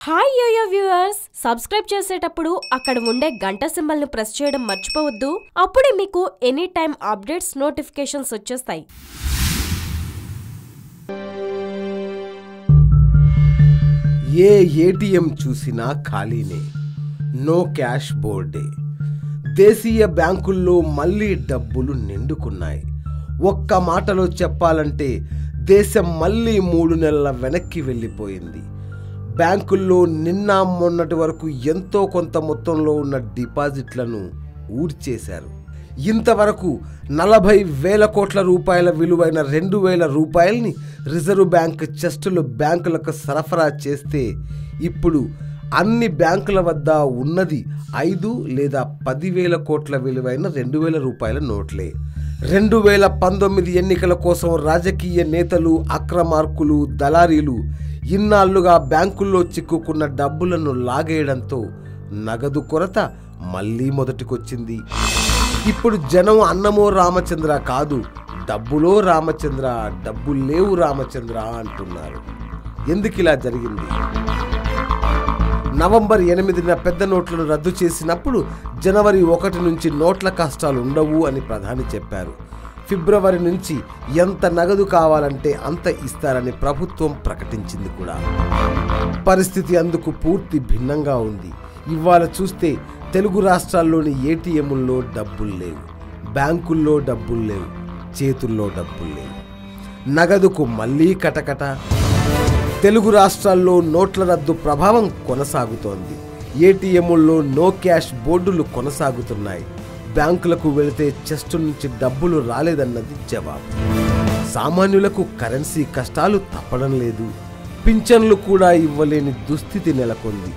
Hi yo-yo viewers, subscribe చేసేటప్పుడు అక్కడ ఉండే గంట సింబల్ ను ప్రెస్ చేయడం మర్చిపోవద్దు. అప్పుడే మీకు ఎనీ టైం అప్డేట్స్ నోటిఫికేషన్స్ వచ్చేస్తాయి. ఏ ఏటీఎం చూసినా ఖాళీనే, నో క్యాష్ బోర్డే. దేశీయ బ్యాంకుల్లో మళ్ళీ డబ్బులు నిండుకున్నాయి. ఒక్క మాటలో చెప్పాలంటే దేశం మళ్ళీ 3 నెలల వెనక్కి వెళ్ళిపోయింది. బ్యాంకుల్లో నిన్న మొన్నటి వరకు ఎంతో కొంత మొత్తంలో ఉన్న డిపాజిట్లను ఊడ్చేశారు. ఇంతవరకు 40,000 కోట్ల రూపాయల విలువైన 2,000 రూపాయలని రిజర్వ్ బ్యాంక్ చెస్టులు బ్యాంకులకు సరఫరా చేస్తే ఇప్పుడు అన్ని బ్యాంకుల వద్ద ఉన్నది 5 లేదా 10,000 కోట్ల విలువైన 2,000 రూపాయల నోట్లే. 2019 ఎన్నికల కోసం రాజకీయ నేతలు, అక్రమార్కులు, దళారీలు ఇన్నాళ్లుగా బ్యాంకుల్లో చిక్కుకున్న డబ్బులను లాగేయడంతో నగదు కొరత మళ్ళీ మొదటికొచ్చింది. ఇప్పుడు జనం అన్నమో రామచంద్ర కాదు, డబ్బులో రామచంద్ర, డబ్బులు లేవు రామచంద్ర అంటున్నారు. ఎందుకు ఇలా జరిగింది? నవంబర్ 8న పెద్ద నోట్లను రద్దు చేసినప్పుడు జనవరి 1 నుంచి నోట్ల కష్టాలు ఉండవు అని ప్రధాని చెప్పారు. ఫిబ్రవరి నుంచి ఎంత నగదు కావాలంటే అంత ఇస్తారని ప్రభుత్వం ప్రకటించింది కూడా. పరిస్థితి అందుకు పూర్తి భిన్నంగా ఉంది. ఇవాళ చూస్తే తెలుగు రాష్ట్రాల్లోని ఏటీఎంల్లో డబ్బులు లేవు, బ్యాంకుల్లో డబ్బులు లేవు, చేతుల్లో డబ్బులు లేవు. నగదుకు మళ్ళీ కటకట. తెలుగు రాష్ట్రాల్లో నోట్ల రద్దు ప్రభావం కొనసాగుతోంది. ఏటీఎంల్లో నో క్యాష్ బోర్డులు కొనసాగుతున్నాయి. బ్యాంకులకు వెళితే చెస్ట్ నుంచి డబ్బులు రాలేదన్నది జవాబు. సామాన్యులకు కరెన్సీ కష్టాలు తప్పడం లేదు. పింఛన్లు కూడా ఇవ్వలేని దుస్థితి నెలకొంది.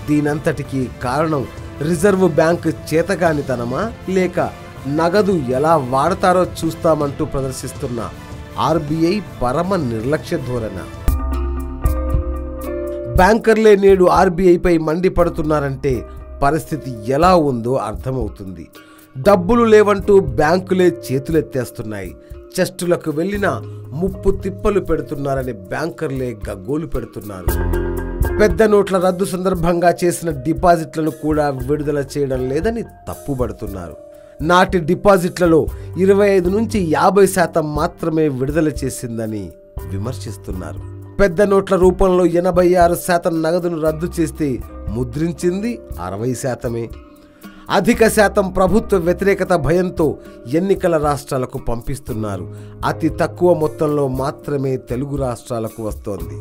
దీనంతటికీ కారణం రిజర్వ్ బ్యాంక్ చేతగానితనమా, లేక నగదు ఎలా వాడతారో చూస్తామంటూ ప్రదర్శిస్తున్న ఆర్బీఐ పరమ నిర్లక్ష్య ధోరణ. బ్యాంకర్లే నేడు ఆర్బీఐపై మండిపడుతున్నారంటే పరిస్థితి ఎలా ఉందో అర్థమవుతుంది. డబ్బులు లేవంటూ బ్యాంకులే చేతులెత్తేస్తున్నాయి. చెస్టులకు వెళ్ళినా ముప్పు తిప్పలు పెడుతున్నారని బ్యాంకర్లే గగ్గోలు పెడుతున్నారు. పెద్ద నోట్ల రద్దు సందర్భంగా చేసిన డిపాజిట్లను కూడా విడుదల చేయడం లేదని తప్పుపడుతున్నారు. నాటి డిపాజిట్లలో 25 నుంచి 50% మాత్రమే విడుదల చేసిందని విమర్శిస్తున్నారు. పెద్ద నోట్ల రూపంలో 86% నగదును రద్దు చేస్తే ముద్రించింది 60%. అధిక శాతం ప్రభుత్వ వ్యతిరేకత భయంతో ఎన్నికల రాష్ట్రాలకు పంపిస్తున్నారు. అతి తక్కువ మొత్తంలో మాత్రమే తెలుగు రాష్ట్రాలకు వస్తోంది.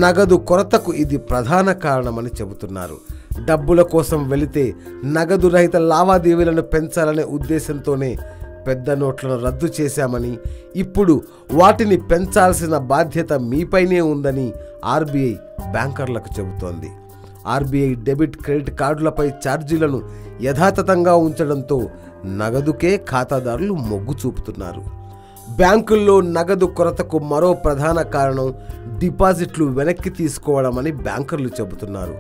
నగదు కొరతకు ఇది ప్రధాన కారణమని చెబుతున్నారు. డబ్బుల కోసం వెళితే నగదు రహిత లావాదేవీలను పెంచాలనే ఉద్దేశంతోనే పెద్ద నోట్లను రద్దు చేశామని, ఇప్పుడు వాటిని పెంచాల్సిన బాధ్యత మీపైనే ఉందని ఆర్బీఐ బ్యాంకర్లకు చెబుతోంది. ఆర్బీఐ డెబిట్, క్రెడిట్ కార్డులపై ఛార్జీలను యథాతథంగా ఉంచడంతో నగదుకే ఖాతాదారులు మొగ్గు చూపుతున్నారు. బ్యాంకుల్లో నగదు కొరతకు మరో ప్రధాన కారణం డిపాజిట్లు వెనక్కి తీసుకోవడమని బ్యాంకర్లు చెబుతున్నారు.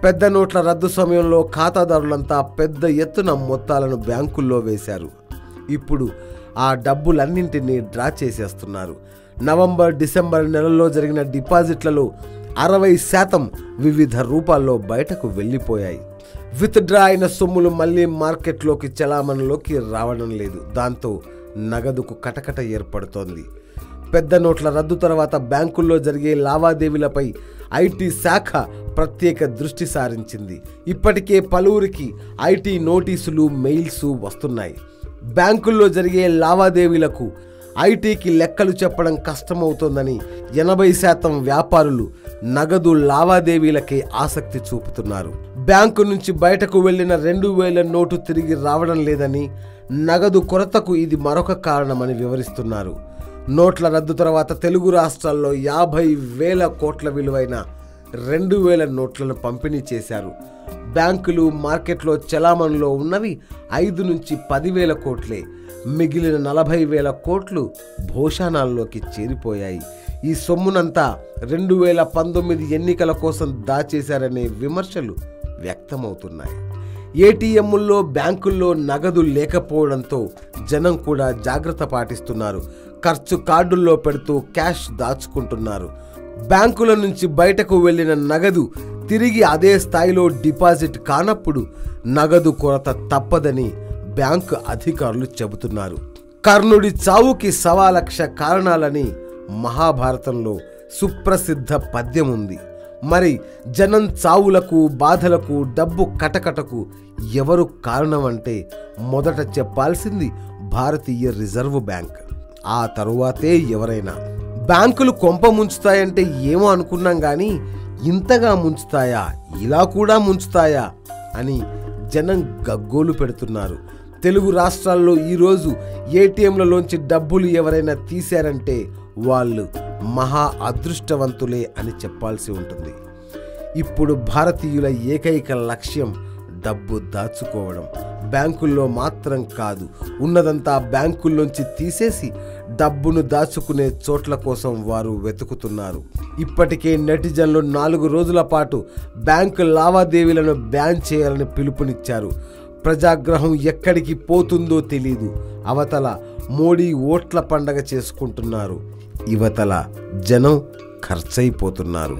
పెద్ద నోట్ల రద్దు సమయంలో ఖాతాదారులంతా పెద్ద ఎత్తున మొత్తాలను బ్యాంకుల్లో వేశారు. ఇప్పుడు ఆ డబ్బులన్నింటినీ డ్రా చేసేస్తున్నారు. నవంబర్, డిసెంబర్ నెలల్లో జరిగిన డిపాజిట్లలో 60% వివిధ రూపాల్లో బయటకు వెళ్ళిపోయాయి. విత్ డ్రా అయిన సొమ్ములు మళ్ళీ మార్కెట్లోకి చలామణిలోకి రావడం లేదు. దాంతో నగదుకు కటకట ఏర్పడుతోంది. పెద్ద నోట్ల రద్దు తర్వాత బ్యాంకుల్లో జరిగే లావాదేవీలపై ఐటీ శాఖ ప్రత్యేక దృష్టి సారించింది. ఇప్పటికే పలువురికి ఐటీ నోటీసులు, మెయిల్స్ వస్తున్నాయి. బ్యాంకుల్లో జరిగే లావాదేవీలకు ఐటీకి లెక్కలు చెప్పడం కష్టమవుతోందని 80% వ్యాపారులు నగదు లావాదేవీలకే ఆసక్తి చూపుతున్నారు. బ్యాంకు నుంచి బయటకు వెళ్లిన 2,000 నోటు తిరిగి రావడం లేదని, నగదు కొరతకు ఇది మరొక కారణమని వివరిస్తున్నారు. నోట్ల రద్దు తర్వాత తెలుగు రాష్ట్రాల్లో 50,000 కోట్ల విలువైన 2,000 నోట్లను పంపిణీ చేశారు. బ్యాంకులు, మార్కెట్లో చలామణిలో ఉన్నవి 5 నుంచి 10,000 కోట్లే. మిగిలిన 40,000 కోట్లు భోషానాల్లోకి చేరిపోయాయి. ఈ సొమ్మునంతా 2019 ఎన్నికల కోసం దాచేశారనే విమర్శలు వ్యక్తమవుతున్నాయి. ఏటీఎంల్లో, బ్యాంకుల్లో నగదు లేకపోవడంతో జనం కూడా జాగ్రత్త పాటిస్తున్నారు. ఖర్చు కార్డుల్లో పెడుతూ క్యాష్ దాచుకుంటున్నారు. బ్యాంకుల నుంచి బయటకు వెళ్లిన నగదు తిరిగి అదే స్థాయిలో డిపాజిట్ కానప్పుడు నగదు కొరత తప్పదని బ్యాంకు అధికారులు చెబుతున్నారు. కర్ణుడి చావుకి 1,00,000 కారణాలని మహాభారతంలో సుప్రసిద్ధ పద్యం ఉంది. మరి జనం చావులకు, బాధలకు, డబ్బు కటకటకు ఎవరు కారణం అంటే మొదట చెప్పాల్సింది భారతీయ రిజర్వ్ బ్యాంక్. ఆ తరువాతే ఎవరైనా. బ్యాంకులు కొంప ముంచుతాయంటే ఏమో అనుకున్నాం కానీ ఇంతగా ముంచుతాయా, ఇలా కూడా ముంచుతాయా అని జనం గగ్గోలు పెడుతున్నారు. తెలుగు రాష్ట్రాల్లో ఈరోజు ఏటీఎంలలోంచి డబ్బులు ఎవరైనా తీశారంటే వాళ్ళు మహా అదృష్టవంతులే అని చెప్పాల్సి ఉంటుంది. ఇప్పుడు భారతీయుల ఏకైక లక్ష్యం డబ్బు దాచుకోవడం. బ్యాంకుల్లో మాత్రం కాదు, ఉన్నదంతా బ్యాంకుల్లోంచి తీసేసి డబ్బును దాచుకునే చోట్ల కోసం వారు వెతుకుతున్నారు. ఇప్పటికే నెటిజన్లు 4 రోజుల పాటు బ్యాంకు లావాదేవీలను బ్యాన్ చేయాలని పిలుపునిచ్చారు. ప్రజాగ్రహం ఎక్కడికి పోతుందో తెలీదు. అవతల మోడీ ఓట్ల పండగ చేసుకుంటున్నారు, ఇవతల జనం ఖర్చయిపోతున్నారు.